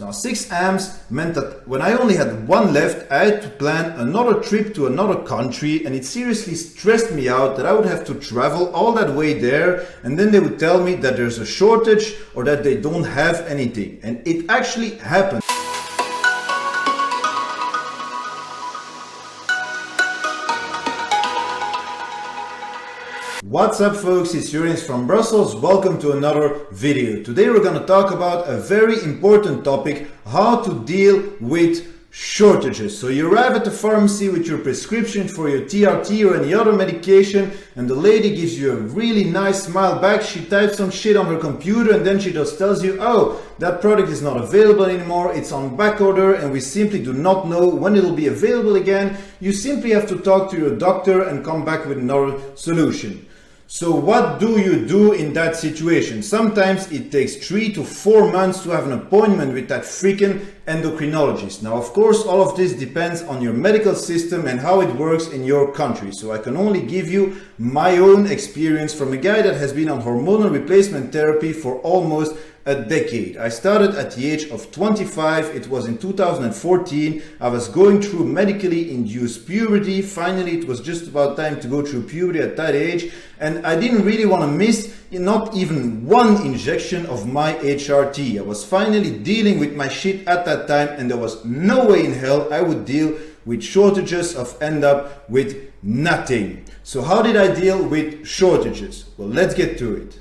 Now 6 amps meant that when I only had one left, I had to plan another trip to another country, and it seriously stressed me out that I would have to travel all that way there, and then they would tell me that there's a shortage or that they don't have anything. And it actually happened. What's up folks, it's Jurins from Brussels. Welcome to another video. Today we're going to talk about a very important topic, how to deal with shortages. So you arrive at the pharmacy with your prescription for your TRT or any other medication, and the lady gives you a really nice smile back. She types some shit on her computer and then she just tells you, oh, that product is not available anymore, it's on back order and we simply do not know when it'll be available again. You simply have to talk to your doctor and come back with another solution. So what do you do in that situation? Sometimes it takes 3 to 4 months to have an appointment with that freaking endocrinologist. Now, of course, all of this depends on your medical system and how it works in your country. So I can only give you my own experience from a guy that has been on hormonal replacement therapy for almost a decade. I started at the age of 25. It was in 2014. I was going through medically induced puberty. Finally, it was just about time to go through puberty at that age. And I didn't really want to miss not even one injection of my HRT. I was finally dealing with my shit at that time, and there was no way in hell I would deal with shortages of end up with nothing. So how did I deal with shortages? Well, let's get to it.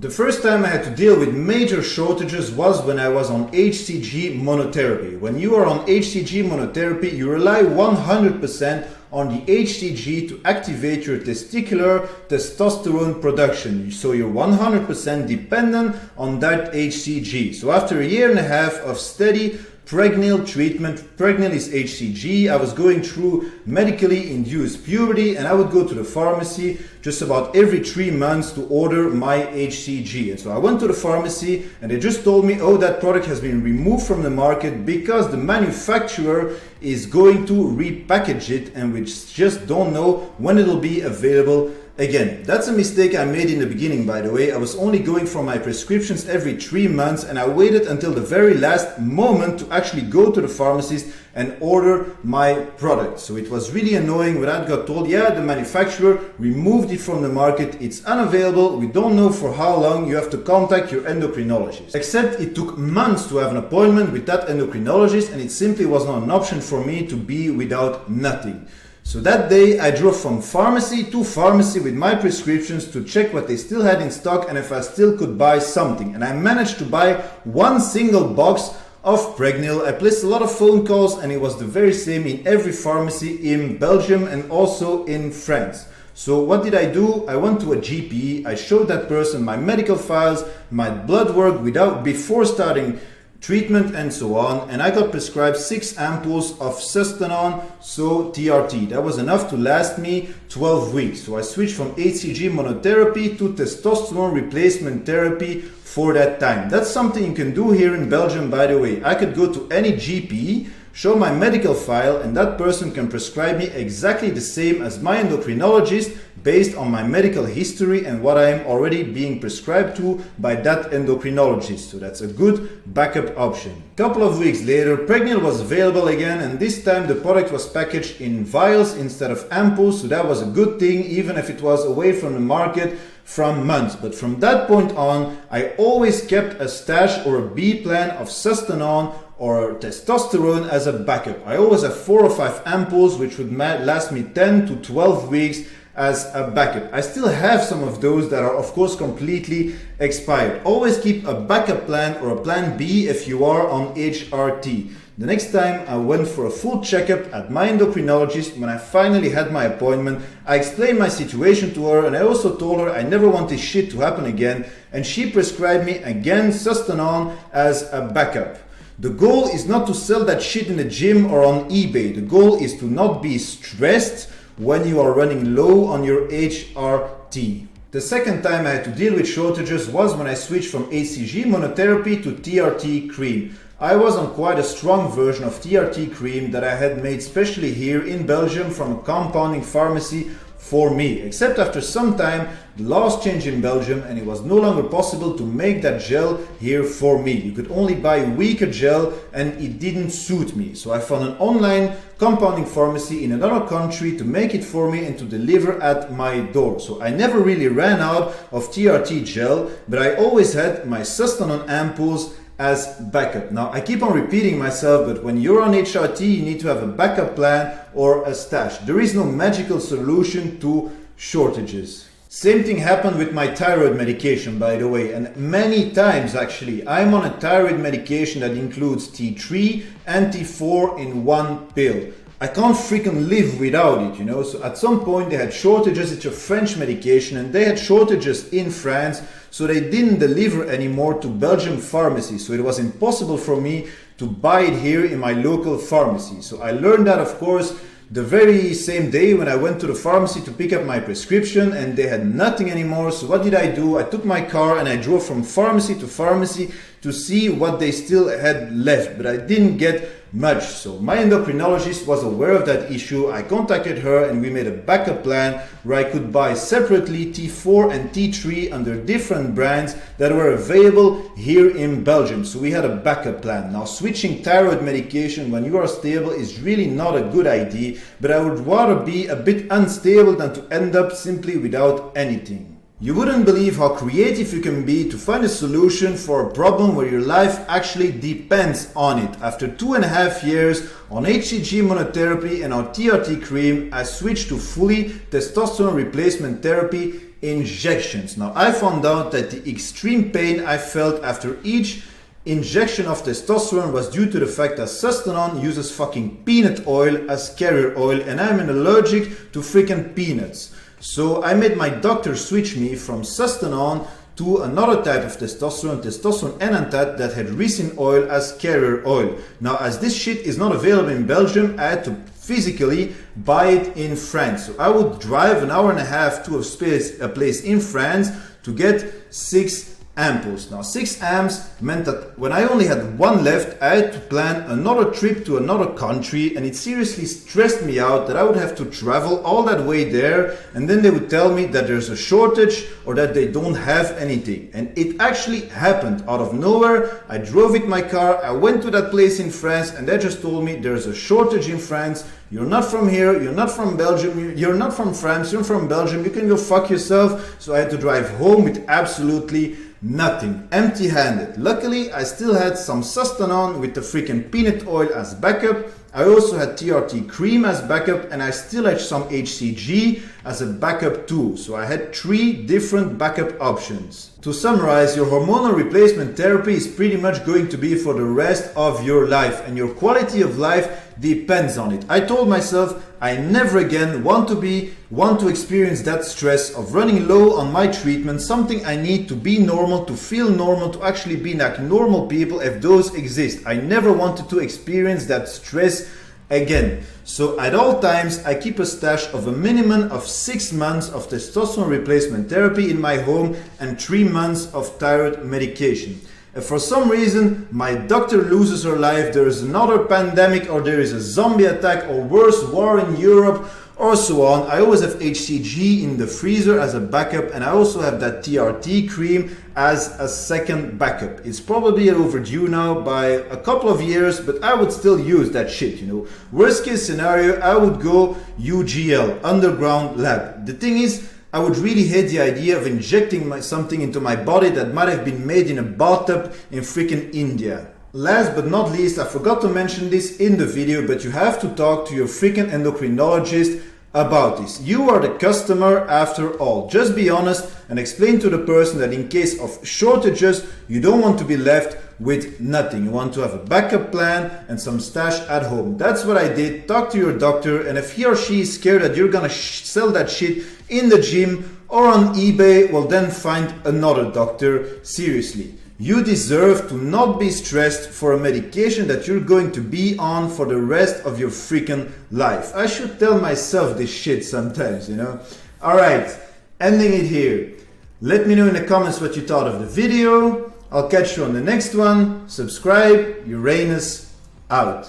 The first time I had to deal with major shortages was when I was on HCG monotherapy. When you are on HCG monotherapy, you rely 100% on the HCG to activate your testicular testosterone production. So you're 100% dependent on that HCG. So after a year and a half of steady Pregnil treatment, Pregnil is HCG, I was going through medically induced puberty, and I would go to the pharmacy just about every 3 months to order my HCG. And so I went to the pharmacy and they just told me, oh, that product has been removed from the market because the manufacturer is going to repackage it, and we just don't know when it'll be available again. That's a mistake I made in the beginning, by the way. I was only going for my prescriptions every 3 months, and I waited until the very last moment to actually go to the pharmacist and order my product. So it was really annoying when I got told, yeah, the manufacturer removed it from the market, it's unavailable, we don't know for how long, you have to contact your endocrinologist. Except it took months to have an appointment with that endocrinologist, and it simply was not an option for me to be without nothing. So that day I drove from pharmacy to pharmacy with my prescriptions to check what they still had in stock and if I still could buy something. And I managed to buy one single box of Pregnil. I placed a lot of phone calls, and it was the very same in every pharmacy in Belgium and also in France. So what did I do? I went to a GP, I showed that person my medical files, my blood work before starting treatment and so on, and I got prescribed 6 ampoules of Testosterone, so TRT. That was enough to last me 12 weeks. So I switched from HCG monotherapy to testosterone replacement therapy for that time. That's something you can do here in Belgium, by the way. I could go to any GP, show my medical file, and that person can prescribe me exactly the same as my endocrinologist based on my medical history and what I am already being prescribed to by that endocrinologist. So that's a good backup option. A couple of weeks later, Pregnil was available again, and this time the product was packaged in vials instead of ampoules, so that was a good thing, even if it was away from the market from months. But from that point on, I always kept a stash or a B plan of Testosterone or testosterone as a backup. I always have 4 or 5 ampoules, which would last me 10 to 12 weeks as a backup. I still have some of those that are of course completely expired. Always keep a backup plan or a plan B if you are on HRT. The next time I went for a full checkup at my endocrinologist, when I finally had my appointment, I explained my situation to her, and I also told her I never want this shit to happen again, and she prescribed me again Testosterone as a backup. The goal is not to sell that shit in the gym or on eBay. The goal is to not be stressed when you are running low on your HRT. The second time I had to deal with shortages was when I switched from HCG monotherapy to TRT cream. I was on quite a strong version of TRT cream that I had made specially here in Belgium from a compounding pharmacy for me, except after some time the laws changed in Belgium and it was no longer possible to make that gel here for me. You could only buy weaker gel and it didn't suit me. So I found an online compounding pharmacy in another country to make it for me and to deliver at my door. So I never really ran out of TRT gel, but I always had my Testosterone ampoules as backup. Now I keep on repeating myself, but when you're on HRT you need to have a backup plan or a stash. There is no magical solution to shortages. Same thing happened with my thyroid medication, by the way, and many times actually. I'm on a thyroid medication that includes T3 and T4 in one pill. I can't freaking live without it, you know. So at some point they had shortages. It's a French medication and they had shortages in France, so they didn't deliver anymore to Belgian pharmacies. So it was impossible for me to buy it here in my local pharmacy. So I learned that, of course, the very same day when I went to the pharmacy to pick up my prescription, and they had nothing anymore. So what did I do? I took my car and I drove from pharmacy to pharmacy to see what they still had left, but I didn't get much. So my endocrinologist was aware of that issue. I contacted her and we made a backup plan where I could buy separately T4 and T3 under different brands that were available here in Belgium. So we had a backup plan. Now switching thyroid medication when you are stable is really not a good idea, but I would rather be a bit unstable than to end up simply without anything. You wouldn't believe how creative you can be to find a solution for a problem where your life actually depends on it. After 2.5 years on HCG monotherapy and on TRT cream, I switched to fully testosterone replacement therapy injections. Now I found out that the extreme pain I felt after each injection of testosterone was due to the fact that testosterone uses fucking peanut oil as carrier oil, and I'm allergic to freaking peanuts. So I made my doctor switch me from testosterone to another type of testosterone enanthate that had ricin oil as carrier oil. Now as this shit is not available in Belgium, I had to physically buy it in France. So I would drive 1.5 hours to a place in France to get 6 ampoules. Now 6 amps meant that when I only had one left, I had to plan another trip to another country, and it seriously stressed me out that I would have to travel all that way there, and then they would tell me that there's a shortage or that they don't have anything. And it actually happened out of nowhere. I drove with my car, I went to that place in France, and they just told me there's a shortage in France. You're not from here, you're not from Belgium, you're not from France, you're from Belgium, you can go fuck yourself. So I had to drive home with absolutely nothing, empty-handed. Luckily, I still had some testosterone with the freaking peanut oil as backup. I also had TRT cream as backup, and I still had some HCG as a backup too. So I had 3 different backup options. To summarize, your hormonal replacement therapy is pretty much going to be for the rest of your life, and your quality of life depends on it. I told myself I never again want to experience that stress of running low on my treatment, something I need to be normal, to feel normal, to actually be like normal people if those exist. I never wanted to experience that stress again. So at all times I keep a stash of a minimum of 6 months of testosterone replacement therapy in my home and 3 months of thyroid medication. If for some reason my doctor loses her life, there is another pandemic, or there is a zombie attack, or worse, war in Europe, or so on, I always have HCG in the freezer as a backup, and I also have that TRT cream as a second backup. It's probably overdue now by a couple of years, but I would still use that shit, you know. Worst case scenario, I would go UGL, underground lab. The thing is, I would really hate the idea of injecting something into my body that might have been made in a bathtub in freaking India. Last but not least, I forgot to mention this in the video, but you have to talk to your freaking endocrinologist about this. You are the customer after all. Just be honest and explain to the person that in case of shortages, you don't want to be left with nothing. You want to have a backup plan and some stash at home. That's what I did. Talk to your doctor, and if he or she is scared that you're gonna sell that shit in the gym or on eBay, well then find another doctor. Seriously. You deserve to not be stressed for a medication that you're going to be on for the rest of your freaking life. I should tell myself this shit sometimes, you know. Alright, ending it here. Let me know in the comments what you thought of the video. I'll catch you on the next one. Subscribe. Uranus out.